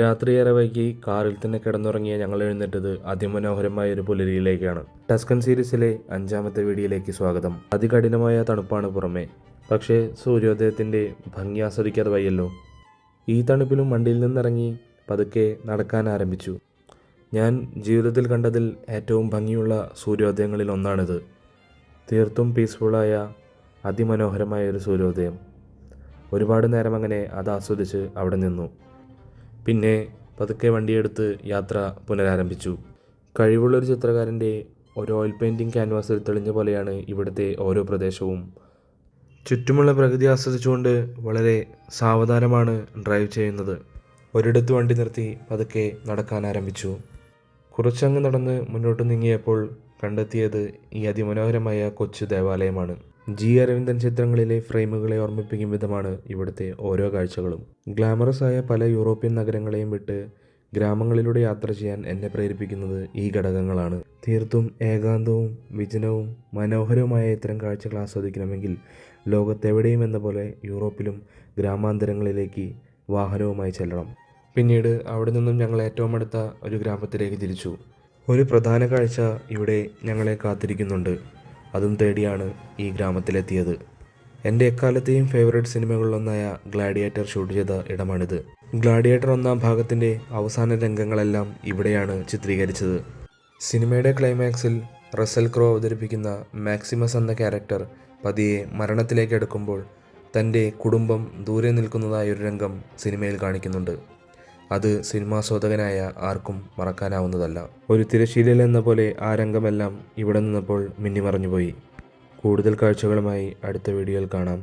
രാത്രിയേറെ വൈകി കാറിൽ തന്നെ കിടന്നുറങ്ങിയ ഞങ്ങൾ എഴുന്നേറ്റത് അതിമനോഹരമായ ഒരു പുലരിയിലേക്കാണ്. ടസ്കൻ സീരീസിലെ 5ാമത്തെ വീഡിയോയിലേക്ക് സ്വാഗതം. അതികഠിനമായ തണുപ്പാണ് പുറമെ, പക്ഷേ സൂര്യോദയത്തിൻ്റെ ഭംഗി ആസ്വദിക്കാതെ വയ്യല്ലോ. ഈ തണുപ്പിലും വണ്ടിയിൽ നിന്നിറങ്ങി പതുക്കെ നടക്കാൻ ആരംഭിച്ചു. ഞാൻ ജീവിതത്തിൽ കണ്ടതിൽ ഏറ്റവും ഭംഗിയുള്ള സൂര്യോദയങ്ങളിൽ ഒന്നാണിത്. തീർത്തും പീസ്ഫുള്ളായ അതിമനോഹരമായ ഒരു സൂര്യോദയം. ഒരുപാട് നേരം അങ്ങനെ അത് ആസ്വദിച്ച് അവിടെ നിന്നു. പിന്നെ പതുക്കെ വണ്ടിയെടുത്ത് യാത്ര പുനരാരംഭിച്ചു. കഴിവുള്ളൊരു ചിത്രകാരൻ്റെ ഒരു ഓയിൽ പെയിൻറ്റിങ് ക്യാൻവാസിൽ തെളിഞ്ഞ പോലെയാണ് ഇവിടുത്തെ ഓരോ പ്രദേശവും. ചുറ്റുമുള്ള പ്രകൃതി ആസ്വദിച്ചുകൊണ്ട് വളരെ സാവധാനമാണ് ഡ്രൈവ് ചെയ്യുന്നത്. ഒരിടത്ത് വണ്ടി നിർത്തി പതുക്കെ നടക്കാൻ ആരംഭിച്ചു. കുറച്ചങ്ങ് നടന്ന് മുന്നോട്ട് നീങ്ങിയപ്പോൾ കണ്ടെത്തിയത് ഈ അതിമനോഹരമായ കൊച്ചു ദേവാലയമാണ്. ജി അരവിന്ദൻ ചിത്രങ്ങളിലെ ഫ്രെയിമുകളെ ഓർമ്മിപ്പിക്കും വിധമാണ് ഇവിടുത്തെ ഓരോ കാഴ്ചകളും. ഗ്ലാമറസ് ആയ പല യൂറോപ്യൻ നഗരങ്ങളെയും വിട്ട് ഗ്രാമങ്ങളിലൂടെ യാത്ര ചെയ്യാൻ എന്നെ പ്രേരിപ്പിക്കുന്നത് ഈ ഘടകങ്ങളാണ്. തീർത്തും ഏകാന്തവും വിജനവും മനോഹരവുമായ ഇത്തരം കാഴ്ചകൾ ആസ്വദിക്കണമെങ്കിൽ ലോകത്തെവിടെയും എന്ന പോലെ യൂറോപ്പിലും ഗ്രാമാന്തരങ്ങളിലേക്ക് വാഹനവുമായി ചെല്ലണം. പിന്നീട് അവിടെ നിന്നും ഞങ്ങൾ ഏറ്റവും അടുത്ത ഒരു ഗ്രാമത്തിലേക്ക് തിരിച്ചു. ഒരു പ്രധാന കാഴ്ച ഇവിടെ ഞങ്ങളെ കാത്തിരിക്കുന്നുണ്ട്. അതും തേടിയാണ് ഈ ഗ്രാമത്തിലെത്തിയത്. എൻ്റെ എക്കാലത്തെയും ഫേവറേറ്റ് സിനിമകളിലൊന്നായ ഗ്ലാഡിയേറ്റർ ഷൂട്ട് ചെയ്ത ഇടമാണിത്. ഗ്ലാഡിയേറ്റർ 1-ാം ഭാഗത്തിൻ്റെ അവസാന രംഗങ്ങളെല്ലാം ഇവിടെയാണ് ചിത്രീകരിച്ചത്. സിനിമയുടെ ക്ലൈമാക്സിൽ റസൽ ക്രോ അവതരിപ്പിക്കുന്ന മാക്സിമസ് എന്ന ക്യാരക്ടർ പതിയെ മരണത്തിലേക്ക് അടുക്കുമ്പോൾ തൻ്റെ കുടുംബം ദൂരെ നിൽക്കുന്നതായൊരു രംഗം സിനിമയിൽ കാണിക്കുന്നുണ്ട്. അത് സിനിമാസ്വാദകനായ ആർക്കും മറക്കാനാവുന്നതല്ല. ഒരു തിരശ്ശീലയിൽ എന്ന പോലെ ആ രംഗമെല്ലാം ഇവിടെ നിന്നപ്പോൾ മിന്നിമറഞ്ഞുപോയി. കൂടുതൽ കാഴ്ചകളുമായി അടുത്ത വീഡിയോയിൽ കാണാം.